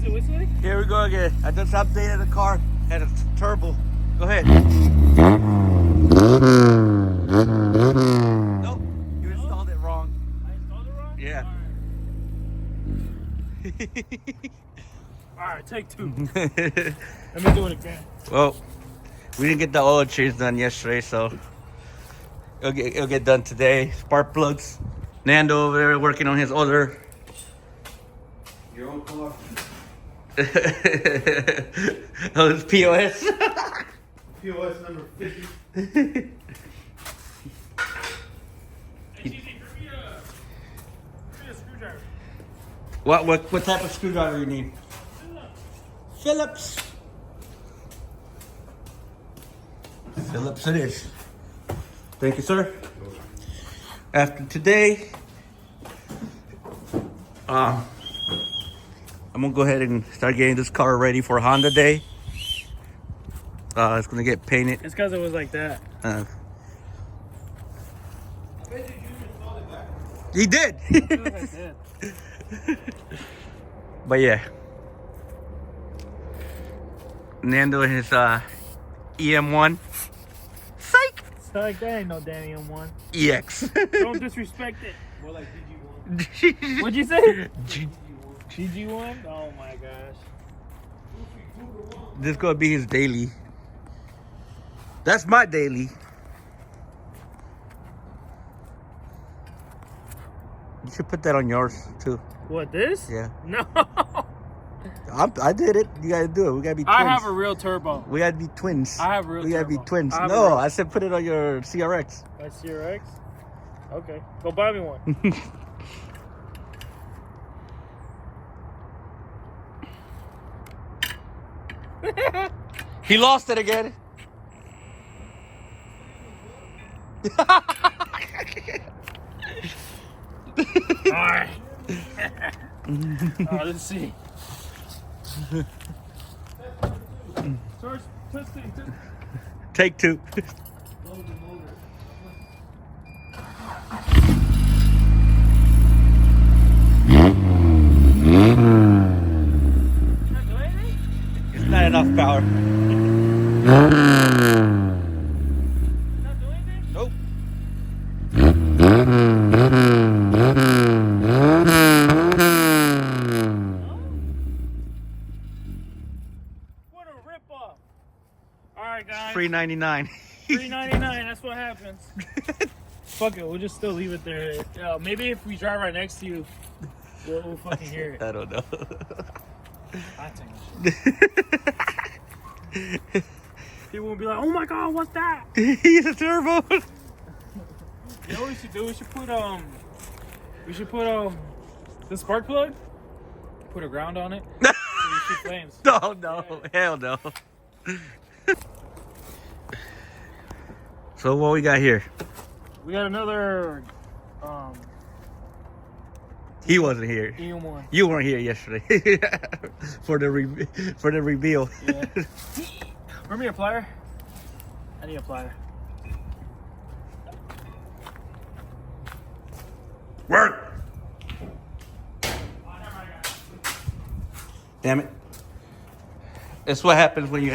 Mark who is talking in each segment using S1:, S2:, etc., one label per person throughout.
S1: Is it whistling?
S2: Here we go again. I just updated the car. Had a turbo. Go ahead. Nope. You installed it wrong.
S1: I installed it wrong?
S2: Yeah.
S1: Alright, take two. Let me do it again.
S2: Well, we didn't get the oil change done yesterday, so it'll get done today. Spark plugs. Nando over there working on his other. Your own car. Oh, it's POS.
S3: POS number 50.
S1: Hey, Cheesy, give me a screwdriver.
S2: What type of screwdriver you need? Phillips. Phillips it is. Thank you, sir. After today, I'm gonna go ahead and start getting this car ready for Honda Day. It's gonna get painted.
S1: It's because it was like that.
S2: He did.
S1: I did.
S2: But yeah, Nando and his EM1. Psych.
S1: It's like that ain't no Danny M1.
S2: EX.
S1: Don't disrespect it.
S3: More like DG1.
S1: What'd you say?
S2: G-
S1: GG1? Oh my gosh.
S2: This is gonna be his daily. That's my daily. You should put that on yours too.
S1: What, this?
S2: Yeah.
S1: No.
S2: I did it. You gotta do it. We gotta be twins.
S1: I have a real turbo.
S2: We gotta be twins.
S1: I have real
S2: We gotta be
S1: turbo.
S2: twins.
S1: I have
S2: No,
S1: real-
S2: I said put it on your CRX.
S1: My CRX? Okay. Go buy me one.
S2: He lost it again.
S1: Alright. Let's see. George, testing.
S2: Take two. It's not enough power.
S1: Not doing anything?
S2: Nope.
S1: What a ripoff. Alright, guys.
S2: Free 99.
S1: $3.99. That's what happens. Fuck it. We'll just still leave it there. Maybe if we drive right next to you, we'll fucking hear it.
S2: I don't know.
S1: I think people will be like, "Oh my god, what's that?"
S2: He's a turbo.
S1: You know what we should do? We should put the spark plug. Put a ground on it. So we shoot flames.
S2: No, hell no. So what we got here?
S1: We got another
S2: He wasn't here.
S1: EM1.
S2: You weren't here yesterday for the reveal.
S1: Yeah. Bring me a plier. I need a plier.
S2: Work. Damn it. That's what happens when you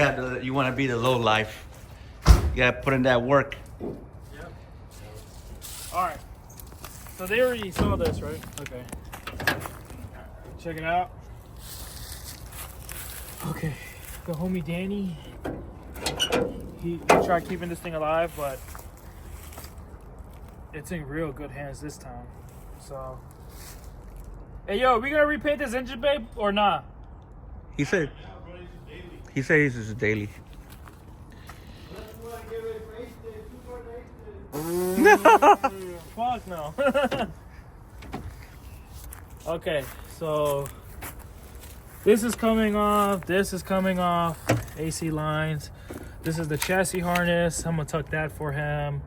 S2: want to be the low life. You gotta put in that work.
S1: Yep. Alright. So they already saw this, right? Okay. Check it out. Okay. The homie Danny. He tried keeping this thing alive, but it's in real good hands this time. So, hey yo, we gonna repaint this engine, babe, or nah?
S2: He said this is a daily.
S1: Fuck no. Okay, so this is coming off. This is coming off. AC lines. This is the chassis harness. I'm gonna tuck that for him.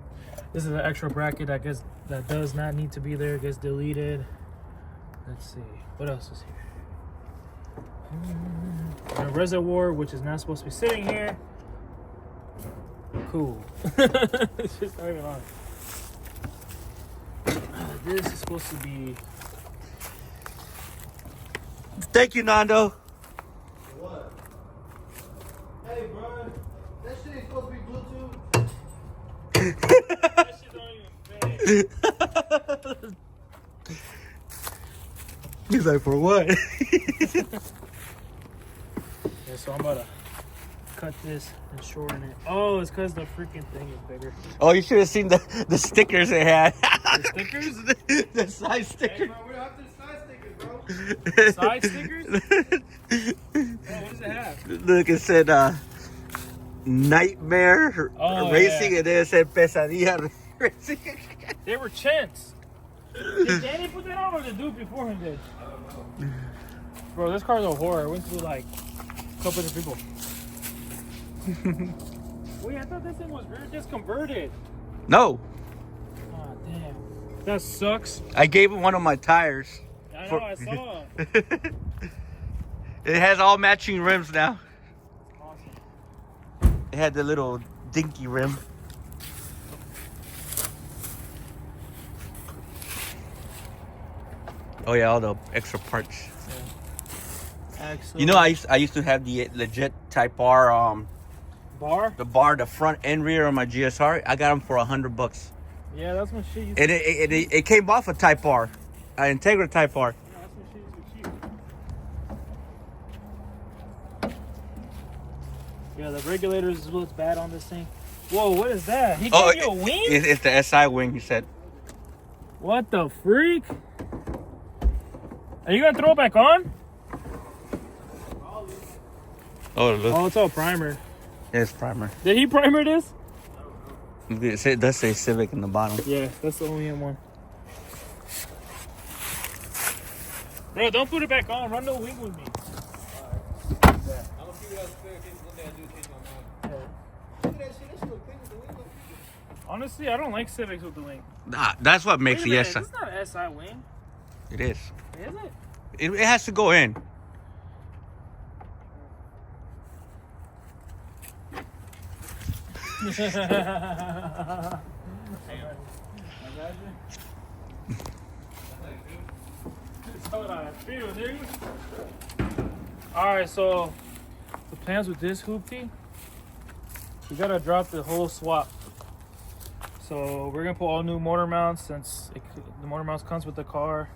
S1: This is an extra bracket that does not need to be there. Gets deleted. Let's see what else is here. And a reservoir, which is not supposed to be sitting here. Cool. It's just not even on. This is supposed to be.
S2: Thank you, Nando.
S1: That shit don't even fit.
S2: He's like, for what?
S1: Yeah, so I'm about to cut this and shorten it. Oh, it's because the freaking thing is bigger.
S2: Oh, you should have seen the stickers they had.
S1: The stickers?
S2: the side
S3: Hey,
S2: stickers.
S3: bro, we're after the side stickers, bro.
S1: Side stickers? Oh, what does it have?
S2: Look, it said Nightmare
S1: Oh,
S2: Racing,
S1: yeah.
S2: and then it said Pesadilla Racing.
S1: They were chintz. Did Danny put that on or the dude before him did? Bro, this car's a horror. It went through like a couple of people. Wait, I thought this thing was rear disc converted.
S2: No,
S1: Oh, damn. That sucks.
S2: I gave him one of my tires.
S1: I know,
S2: For-
S1: I saw.
S2: It has all matching rims now.
S1: Awesome.
S2: It had the little dinky rim. Oh yeah, all the extra parts.
S1: Excellent.
S2: You know, I used to have the legit Type R
S1: Bar?
S2: the front and rear of my GSR. I got them for $100,
S1: Yeah, that's when shit used
S2: and it came off a Type R, an Integra Type R.
S1: Yeah, that's when shit used to be cheap. Yeah, the regulators is what's bad on this thing. Whoa, what is that? He gave you a wing?
S2: It's the SI wing. He said.
S1: What the freak? Are you gonna throw it back on?
S2: Oh look,
S1: Oh, it's all primer.
S2: it's primer.
S1: Did he primer this?
S2: It does say Civic in the bottom.
S1: Yeah, that's the only one. Bro, don't put it back on. Run the wing with me.
S3: I'm gonna see what else fair things one day I do change my mind. Look at that shit. That shit look clean with the window.
S1: Honestly, I don't like Civics with the wing.
S2: Nah, that's what makes
S1: Wait a
S2: the
S1: minute,
S2: SI.
S1: it's not an SI wing,
S2: It is.
S1: is it?
S2: It has to go in.
S1: Hang on. I got you. Hold on, feel, nigga. Alright, so the plans with this hoopty, we gotta drop the whole swap. So we're gonna put all new motor mounts since the motor mounts comes with the car.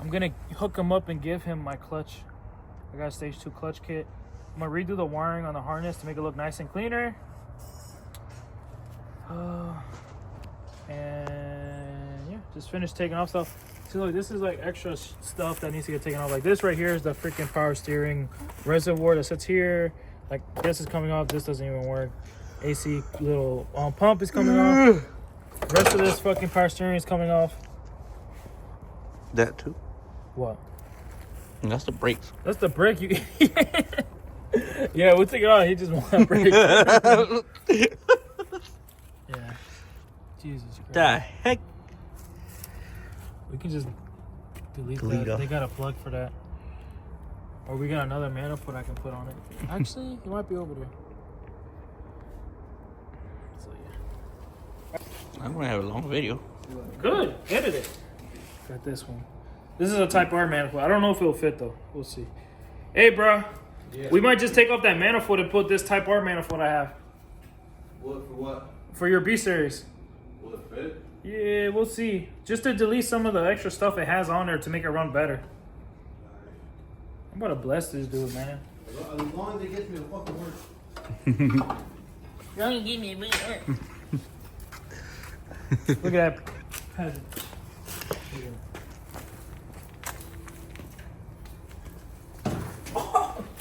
S1: I'm gonna hook him up and give him my clutch. I got a stage 2 clutch kit. I'm gonna redo the wiring on the harness to make it look nice and cleaner. And yeah, just finished taking off stuff. So look, this is like extra stuff that needs to get taken off. Like this right here is the freaking power steering reservoir that sits here. Like this is coming off. This doesn't even work. AC little pump is coming off. Rest of this fucking power steering is coming off.
S2: That too.
S1: What?
S2: And that's the brakes.
S1: That's the brake. You. Yeah, we'll take it off. He just wants a brake. Yeah. Jesus Christ.
S2: The heck?
S1: We can just delete
S2: Delete
S1: that.
S2: off.
S1: They got a plug for that. Or we got another manifold I can put on it. Actually, it might be over there. So yeah.
S2: I'm gonna have a long video.
S1: Good. Edit it. Got this one. This is a Type R manifold. I don't know if it'll fit though. We'll see. Hey, bro.
S3: Yeah.
S1: We might just take off that manifold and put this Type R manifold I have
S3: What for what?
S1: for your B series.
S3: Will it fit?
S1: Yeah, we'll see. Just to delete some of the extra stuff it has on there to make it run better. I'm about to bless this dude, man.
S3: As long as it gets me to fucking work.
S1: Don't give me a minute. Look at that peasant.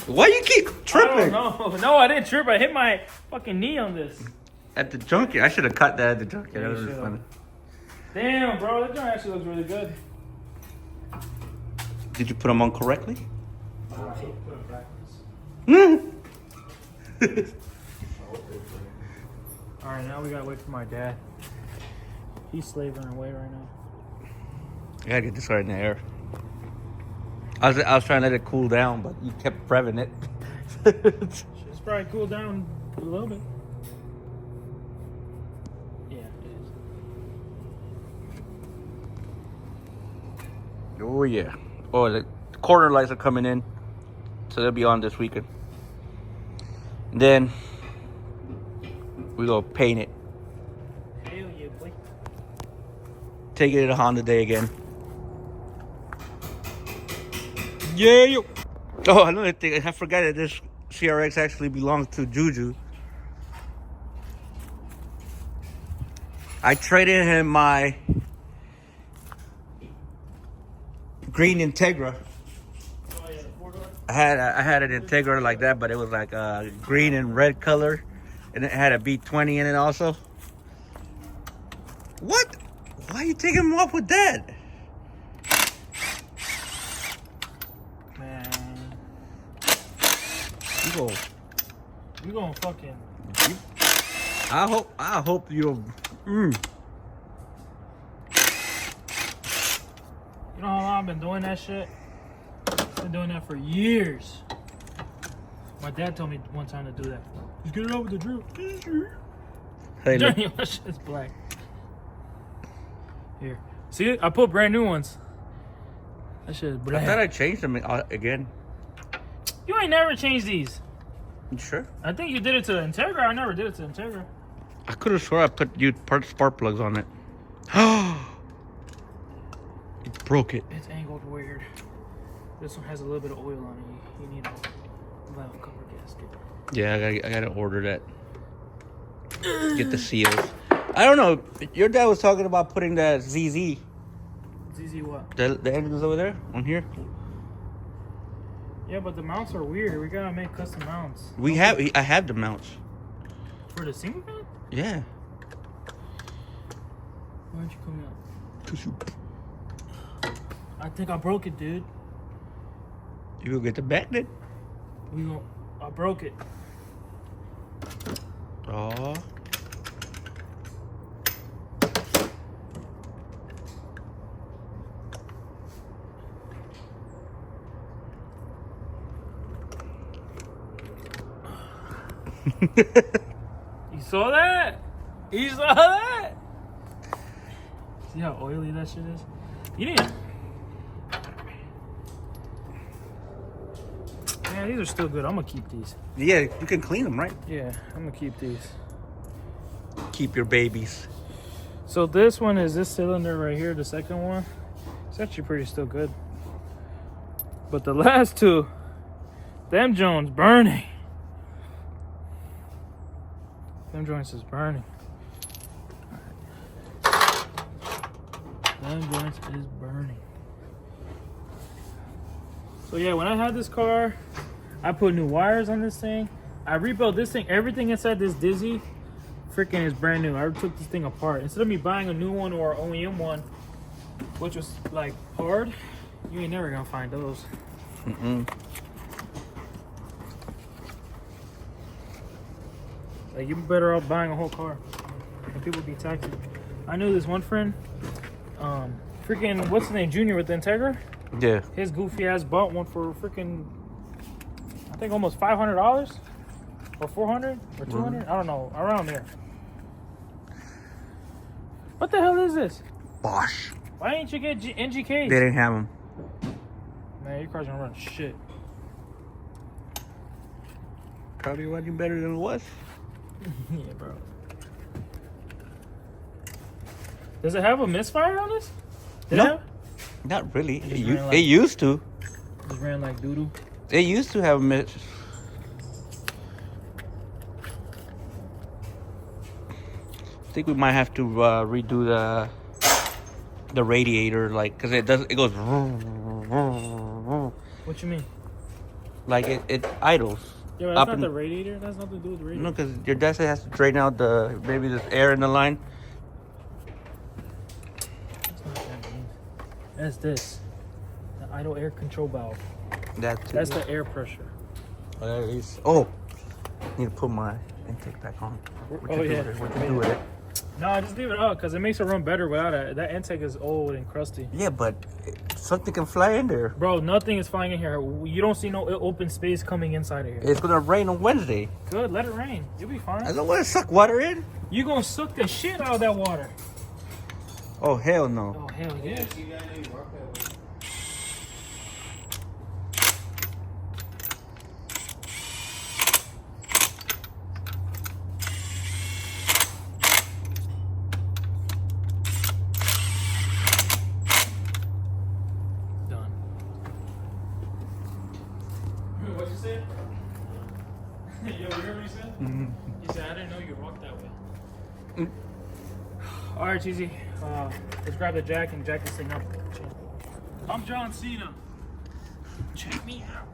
S2: Why you keep
S1: I
S2: tripping?
S1: don't know. No, I didn't trip. I hit my fucking knee on this.
S2: At the junkyard. I should have cut that at the junkyard.
S1: Yeah,
S2: That
S1: you
S2: would be
S1: should've.
S2: funny.
S1: Damn, bro. That joint actually looks really good.
S2: Did you put them on correctly?
S1: Put it backwards. All right, now we gotta wait for my dad. He's slaving away right now.
S2: I gotta get this right in the air. I was trying to let it cool down, but you kept revving it.
S1: It's probably cooled down a little bit. Yeah, it is.
S2: Oh yeah. Oh, the corner lights are coming in, so they'll be on this weekend. And then we gonna paint it.
S1: Hey,
S2: taking it to Honda Day again. Yeah. Yo. Oh, another thing. I forgot that this CRX actually belongs to Juju. I traded him my green Integra. I had an Integra like that, but it was like green and red color, and it had a B20 in it also. What? Why are you taking him off with that?
S1: Man,
S2: You go.
S1: you gonna fucking.
S2: I hope you.
S1: You know how long I've been doing that shit? I've been doing that for years. My dad told me one time to do that. Just get it over the drill.
S2: Hey, look.
S1: That shit's black. Here. See it? I put brand new ones. That shit is
S2: I
S1: black.
S2: thought I changed them again.
S1: You ain't never changed these.
S2: You sure?
S1: I think you did it to the Integra. I never did it to the Integra.
S2: I could have swore I put spark plugs on it. You broke it.
S1: It's angled weird. This one has a little bit of oil on it. You need a valve cover gasket.
S2: Yeah, I gotta order that. Get the seals. I don't know. Your dad was talking about putting that ZZ.
S1: ZZ what?
S2: The engine's over there on here.
S1: Yeah, but the mounts are weird. We gotta make custom mounts.
S2: I have the mounts.
S1: For the single fan?
S2: Yeah.
S1: Why aren't you coming out?
S2: 'Cause you
S1: I think I broke it, dude.
S2: go get the back then.
S1: I broke it.
S2: Oh.
S1: You saw that? You saw that? See how oily that shit is? You need. Yeah, these are still good. I'm gonna keep these.
S2: Yeah, you can clean them, right?
S1: Yeah, I'm gonna keep these.
S2: Keep your babies.
S1: So this one is this cylinder right here, the second one. It's actually pretty still good. But the last two, them Jones burning. Them joints is burning. Them joints is burning. So yeah, when I had this car, I put new wires on this thing. I rebuilt this thing. Everything inside this Dizzy freaking is brand new. I took this thing apart. Instead of me buying a new one or an OEM one, which was like hard, you ain't never gonna find those. Like, you're better off buying a whole car. And people be taxing. I knew this one friend, freaking, what's his name, Junior with the Integra?
S2: Yeah.
S1: His goofy ass bought one for freaking, I think almost $500 or 400 or 200. I don't know, around there. What the hell is this?
S2: Bosch.
S1: Why didn't you get NGKs?
S2: They didn't have them.
S1: Man, your car's gonna run shit.
S2: Probably running better than it was.
S1: Yeah, bro. Does it have a misfire on this? Did it
S2: No.
S1: have?
S2: Not really. It,
S1: just ran like-
S2: it used to.
S1: Just ran like doo-doo.
S2: It used to have a miss. I think we might have to redo the radiator, like, cause it goes
S1: What you mean?
S2: like it idles.
S1: Yeah, but
S2: Up
S1: that's not
S2: and-
S1: the radiator. That's nothing to do with the radiator.
S2: No, cause your dad said has to drain out maybe this air in the line.
S1: That's not what that means. That's this. The idle air control valve. That's the air pressure.
S2: Oh, need to put my intake back on. What
S1: Oh,
S2: you do
S1: yeah.
S2: with it? What you do with it?
S1: No, just leave it up because it makes it run better without it. That intake is old and crusty.
S2: Yeah, but something can fly in there.
S1: Bro, nothing is flying in here. You don't see no open space coming inside of here.
S2: It's gonna rain on Wednesday.
S1: Good, let it rain. You'll be fine.
S2: I don't want to suck water in.
S1: You gonna suck the shit out of that water.
S2: Oh hell no.
S1: Oh, hell yes.
S3: You got any mark that way.
S1: What you said? Yo, you heard what he said? He said, I didn't know you walked that way. All right, Cheesy. Let's grab the jack and jack this thing up. I'm John Cena. Check me out.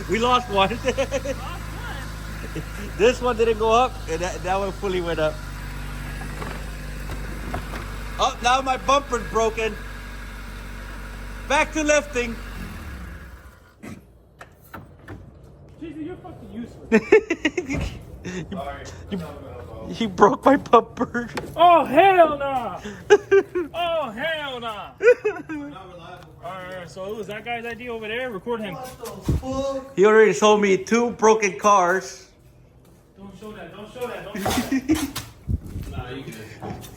S2: We lost one. This one didn't go up, and that one fully went up. Oh, now my bumper's broken. Back to lifting.
S1: Cheesy, you're fucking useless.
S2: He broke my bumper.
S1: Oh, hell nah. Oh, hell nah. Alright, so it was that guy's idea over there. Record him.
S2: He already sold me 2 broken cars.
S1: Don't show that. Don't show that. Don't show that.
S3: Nah, you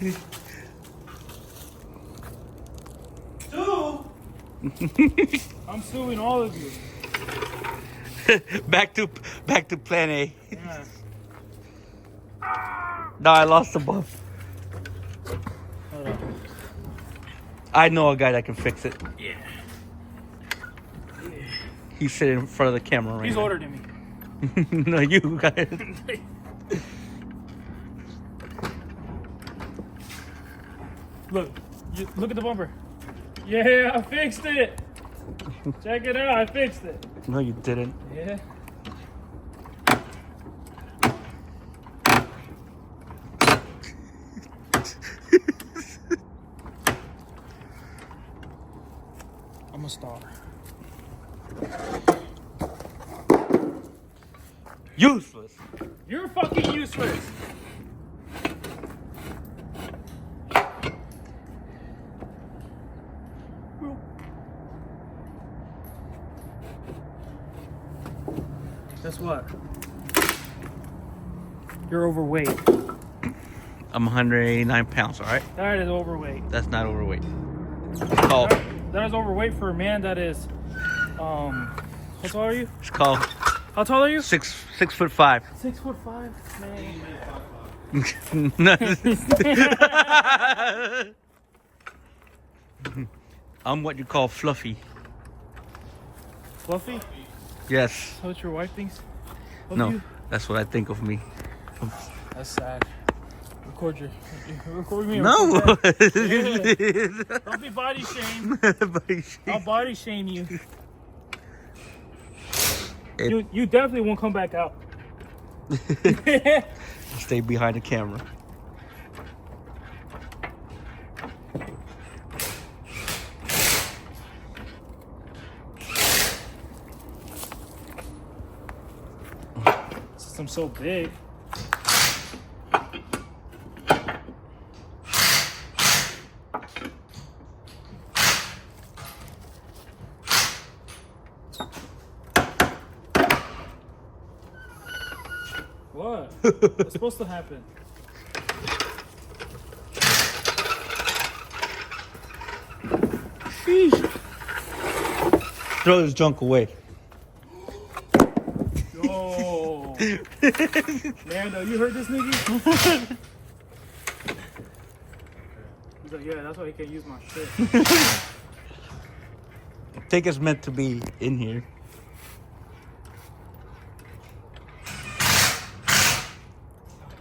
S3: good.
S1: 2? I'm suing all of you.
S2: back to plan A.
S1: Yeah.
S2: No, I lost the bump.
S1: Hold on.
S2: I know a guy that can fix it.
S1: Yeah.
S2: He's sitting in front of the camera right
S1: He's
S2: now.
S1: older than me.
S2: No, you guys.
S1: Look. Look at the bumper. Yeah, I fixed it. Check it out. I fixed it.
S2: No, you didn't.
S1: Yeah. I'm a star.
S2: Useless.
S1: You're fucking useless. Guess what? You're overweight.
S2: I'm 189 pounds, all right?
S1: That is overweight.
S2: That's not overweight. It's called,
S1: That is overweight for a man that is, how tall are you?
S2: it's called
S1: How tall are you?
S2: 6'5".
S1: 6'5", man.
S2: I'm what you call fluffy.
S1: Fluffy?
S2: Yes.
S1: Is that what your wife thinks of
S2: No,
S1: you?
S2: that's what I think of me.
S1: That's sad. Record me.
S2: No.
S1: Record that. Don't be body shamed. I'll body shame you. You definitely won't come back out.
S2: Stay behind the camera.
S1: Since I'm so big. What? What's supposed to happen?
S2: Throw this junk away.
S1: Yo. Nando, you heard this nigga? He's like, yeah, that's why he can't use my shit.
S2: I think it's meant to be in here.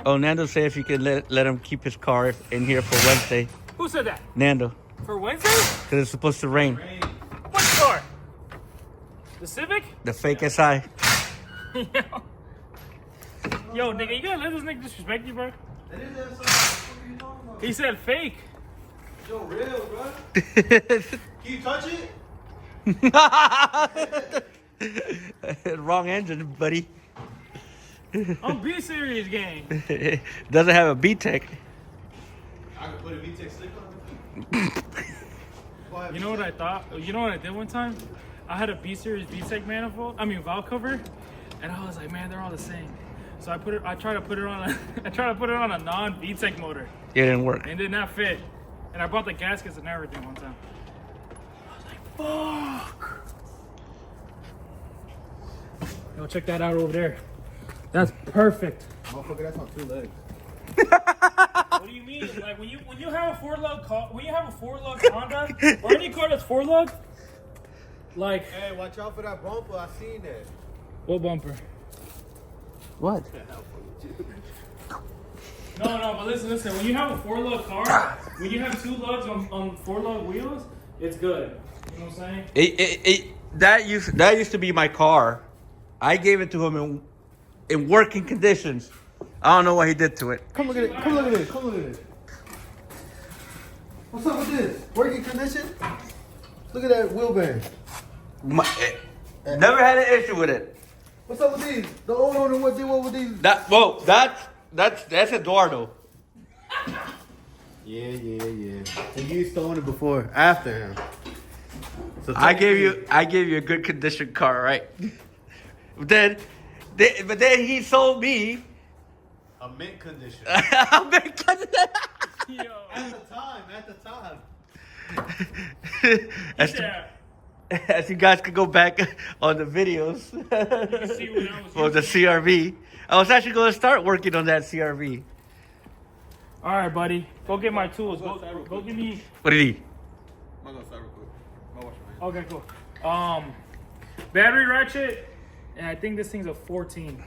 S2: Oh, Nando said if you could let him keep his car in here for Wednesday.
S1: Who said that?
S2: Nando,
S1: For Wednesday?
S2: because it's supposed to rain.
S1: What car? The Civic?
S2: The fake SI.
S1: Yo, nigga, you gotta let this nigga disrespect you, bro.
S3: That is that song. What are you talking about?
S1: He said fake.
S3: Yo, real, bro. Can you touch it?
S2: Wrong engine, buddy.
S1: I'm B-Series gang.
S2: Doesn't have a B-Tech.
S3: I could put a VTEC stick on it.
S1: You know what I thought? You know what I did one time? I had a B-Series VTEC manifold, valve cover, and I was like, man, they're all the same. So I tried to put it on a non-VTEC motor.
S2: It didn't work.
S1: And it did not fit. And I bought the gaskets and everything one time. I was like, fuck. Yo, check that out over there. That's perfect.
S3: Motherfucker, that's on 2 legs.
S1: What do you mean? Like when you have a four-lug Honda or any car that's four-lug, like
S3: Hey, watch out for that bumper. I seen that.
S1: what bumper?
S2: What?
S1: No, but listen. When you have a four-lug car, when you have two lugs on four-lug wheels, it's good. You know what I'm saying?
S2: That used to be my car. I gave it to him in working conditions. I don't know what he did to it.
S3: Come look at it. Come look at it. Come look at it. What's up with this? Working condition? Look at that wheel band.
S2: Never had an issue with it.
S3: What's up with these? The old owner, what did what with these?
S2: That's Eduardo.
S3: Yeah. And you used to own it before, after him. So
S2: I gave you a good condition car, right? But then he sold me
S3: a mint condition.
S2: a mint condition.
S1: Yo.
S3: At the time.
S2: As you guys could go back on the videos
S1: see what I was
S2: for the CRV. I was actually going to start working on that CRV.
S1: All right, buddy. Go get my tools. Go give me.
S2: What did he?
S3: I'm gonna start real quick. I'm gonna wash my hands.
S1: Okay, cool. Battery ratchet, and I think this thing's a 14.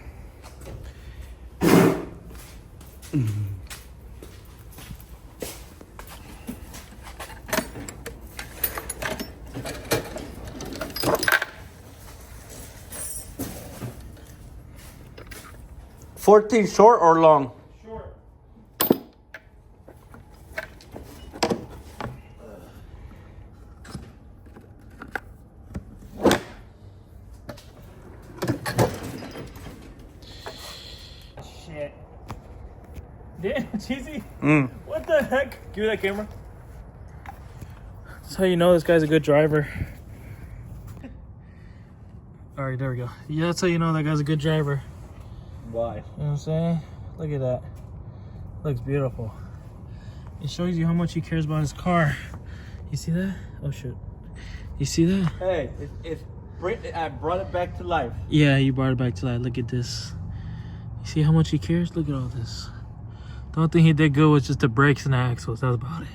S2: $14 short or long?
S1: Short. Shit. Damn, cheesy. What the heck? Give me that camera. That's how you know this guy's a good driver. All right, there we go. Yeah, that's how you know that guy's a good driver.
S2: Why?
S1: You know what I'm saying? Look at that. Looks beautiful. It shows you how much he cares about his car. You see that? Oh, shit. You see that?
S2: Hey, I brought it back to life.
S1: Yeah, you brought it back to life. Look at this. You see how much he cares? Look at all this. The only thing he did good was just the brakes and the axles. That's about it.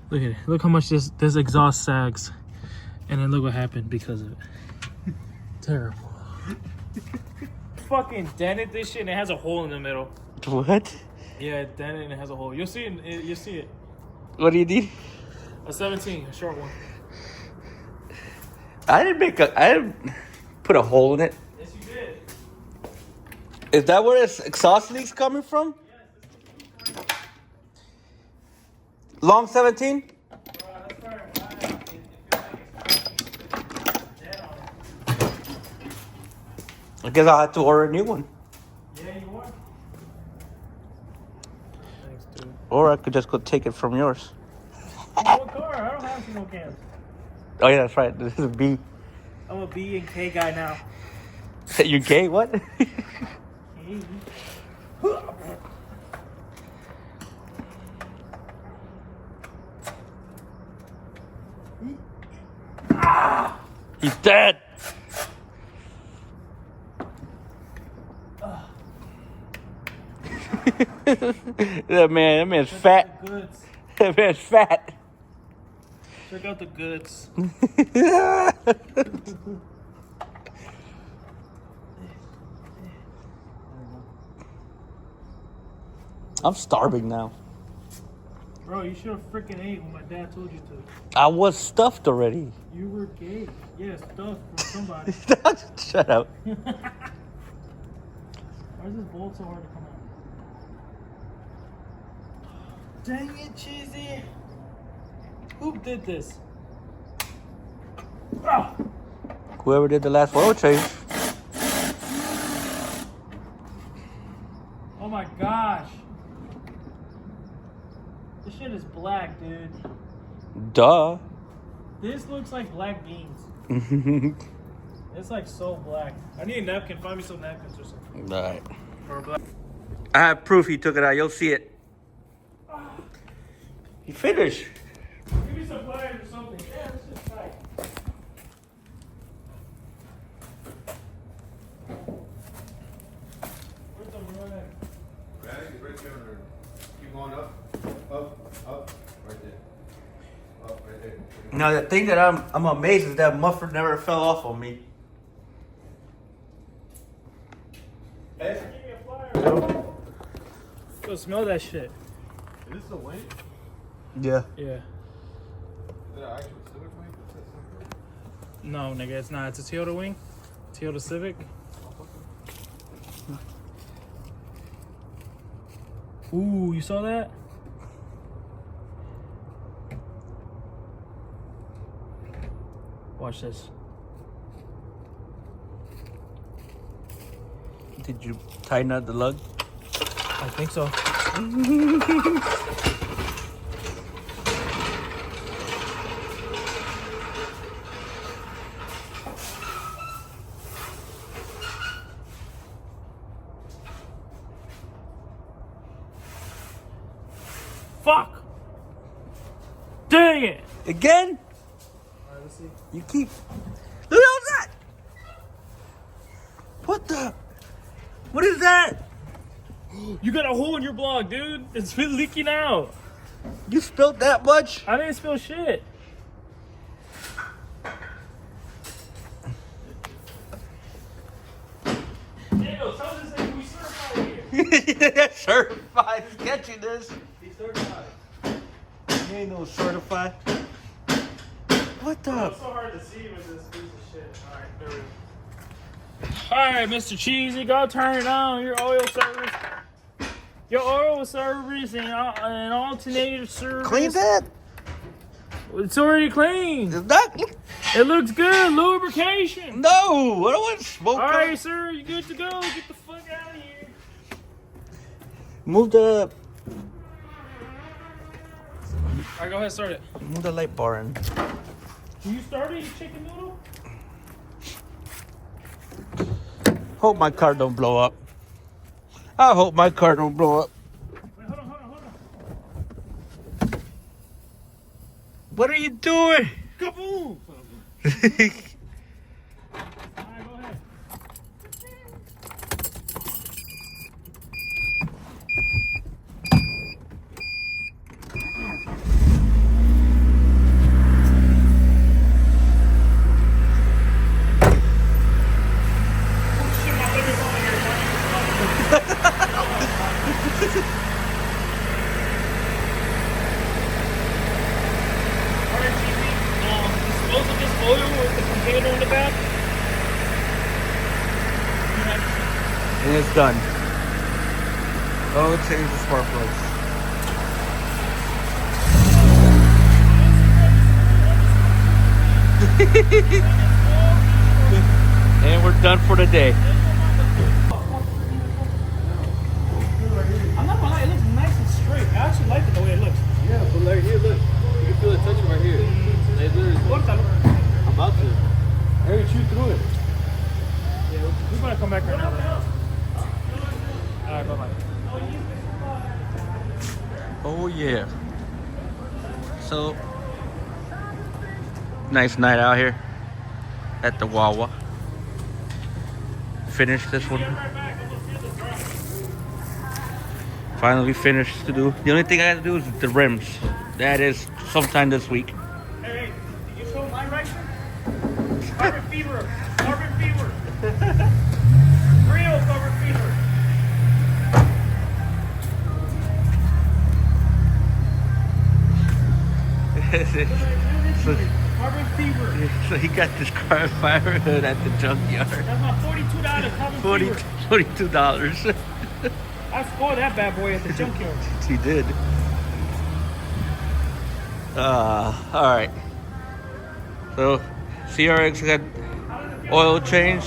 S1: Look at it. Look how much this exhaust sags. And then look what happened because of it. Terrible. Fucking dented this shit and it has a hole in the middle.
S2: What?
S1: Yeah, it dented and it has a hole. You'll see it. You'll see it.
S2: What do you need?
S1: A 17, a short one.
S2: I didn't put a hole in it.
S1: Yes, you did.
S2: Is that where its exhaust leak's coming from?
S1: Yes.
S2: Long 17?
S1: That's probably why it feels like it's dead on it.
S2: I guess I'll have to order a new one.
S1: Yeah, you are. Thanks, dude.
S2: Or I could just go take it from yours.
S1: What car? I don't have no cans.
S2: Oh yeah, that's right. This is a B.
S1: I'm a B and K guy now.
S2: You're gay? What? He's dead. That man's fat.
S1: The goods.
S2: That man's fat.
S1: Check out the goods.
S2: I'm starving now.
S1: Bro, you should have freaking ate when my dad told you to.
S2: I was stuffed already.
S1: You were gay. Yeah, stuff from somebody.
S2: Shut up.
S1: Why is this bolt so hard to come out? Dang it, Cheesy. Who did this? Ah!
S2: Whoever did the last oil change.
S1: Oh my gosh. This shit is black, dude.
S2: Duh.
S1: This looks like black beans. It's like so black. I need a napkin. Find me some napkins or something.
S2: Alright.
S1: Or black.
S2: I have proof he took it out. You'll see it. He finished.
S1: Give me some pliers or something. Yeah, this is tight. Where's the rug?
S3: Right? Right there. Keep going up, right there. Up, right there.
S2: Now the thing that I'm amazed is that muffler never fell off on me.
S3: Hey,
S1: Go smell that shit.
S3: is this the wing?
S2: Yeah.
S1: Yeah.
S3: Is that an actual Civic wing? What's that something?
S1: No, nigga, it's not. It's a Toyota wing. Toyota Civic. Ooh, you saw that? Watch this.
S2: Did you tighten up the lug?
S1: I think so. Fuck! Dang it!
S2: Again?
S1: Alright, let's see.
S2: You keep. Look at that! What the? What is that?
S1: You got a hole in your block, dude. It's been leaking out.
S2: You spilled that much?
S1: I didn't spill shit. Daniel, tell this nigga we certified here.
S2: Certified is catching this.
S3: He's certified.
S2: You ain't no certified. What the?
S1: It's so hard to see with this piece of shit. Alright, there we go. Alright, Mr. Cheesy, go turn it on. Your oil service. Your oil service and alternator service.
S2: Clean that?
S1: It's already clean.
S2: It's not.
S1: It looks good. Lubrication.
S2: No, I don't want to smoke.
S1: Alright, sir, you good to go. Get the fuck out of here.
S2: Move the
S1: Alright, go ahead, start it.
S2: light bar in.
S1: Can you start it, you chicken noodle?
S2: Hope my car don't blow up. I hope my car don't blow up.
S1: Wait, hold on.
S2: What are you doing?
S1: Kaboom! Alright, go ahead. Dispose of this oil with the container in the back.
S2: And it's done. Oh, change the spark plugs. And we're done for the day.
S1: I'm not gonna lie, it looks nice and straight. I actually like it the way it looks.
S3: Yeah, but like here, look. You can feel it touching right here. They literally. I'm about to. I already chewed through it.
S1: Yeah, we're gonna come back right now. Alright, bye bye.
S2: Oh yeah. So nice night out here at the Wawa. Finished this one. Finally finished to do. The only thing I got to do is the rims. That is sometime this week.
S1: Hey, did you show my right? Carbon fever. Carbon fever. Real carbon fever.
S2: so,
S1: Carbon fever.
S2: so he got this car fire hood at the junkyard.
S1: That's my $42 carbon fever.
S2: $42.
S1: I scored that bad boy at the junkyard.
S2: He did. Alright. So, CRX got oil change.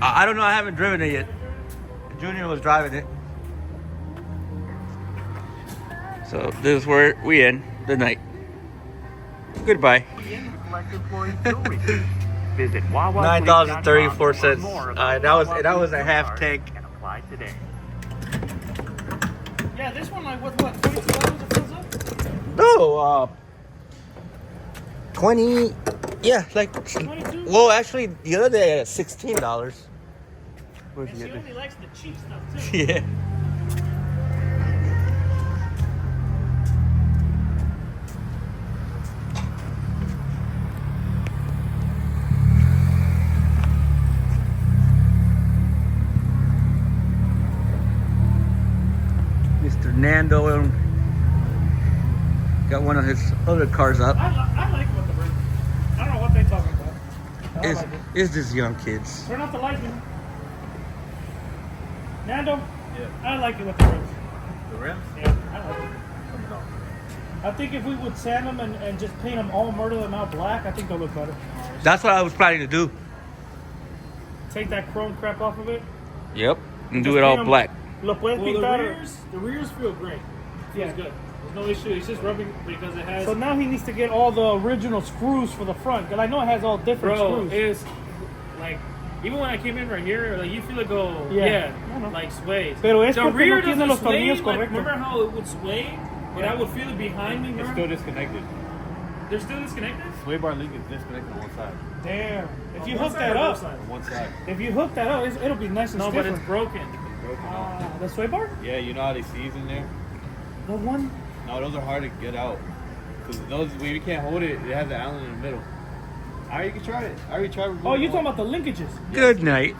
S2: I don't know, I haven't driven it yet. Junior was driving it. So, this is where we end the night. Goodbye.
S4: Visit Wawa
S2: $9.34. That was a half tank.
S4: and apply today.
S1: Yeah, this one like what $42 it fills up?
S2: No, 20. Yeah, like.
S1: 22?
S2: Well, actually, the other day I got $16. Where's
S1: And
S2: the
S1: she
S2: other?
S1: only likes the cheap stuff too.
S2: Yeah. Nando got one of his other cars up.
S1: I like it with the rims. I don't know what they talking about. I
S2: Is
S1: like it.
S2: is this young kids?
S1: Turn off the lights, man. Nando,
S3: Yeah.
S1: I like it with the rims.
S3: The rims?
S1: Yeah, I like it.
S3: Coming off.
S1: I think if we would sand them and just paint them all murder them out black, I think they'll look better.
S2: That's what I was planning to do.
S1: Take that chrome crap off of it.
S2: Yep. And do
S1: Just
S2: it all
S1: paint 'em-
S2: black.
S1: Lo puedes
S3: Well,
S1: pintar.
S3: the rears feel great.
S1: Yeah.
S3: Feels good. There's no issue. It's just rubbing because it has.
S1: So now he needs to get all the original screws for the front, because I know it has all different
S3: Bro,
S1: screws.
S3: it's like even when I came in right here, like you feel it go,
S1: Yeah. I know.
S3: like sways.
S1: Pero es
S3: the
S1: porque
S3: rear
S1: no tiene
S3: doesn't
S1: los
S3: sway.
S1: tornillos
S3: Like,
S1: correctos.
S3: remember how it would sway, but I would feel it behind me.
S5: It's
S3: Remember?
S5: still disconnected.
S3: They're still disconnected.
S5: Sway bar link is disconnected on one side.
S1: Damn. If
S3: On
S1: you
S3: one
S1: hook
S3: side
S1: that
S3: or
S1: up,
S3: both sides?
S5: On one side.
S1: if you hook that up, it'll be nice and
S3: No, but
S1: stiff.
S3: it's broken.
S5: Broken out.
S1: The sway bar?
S5: Yeah, you know how they seize in there?
S1: The one?
S5: No, those are hard to get out. Because those, when you can't hold it, it has the Allen in the middle. I already tried it. I already tried.
S1: Oh, you're talking about the linkages.
S2: Good night.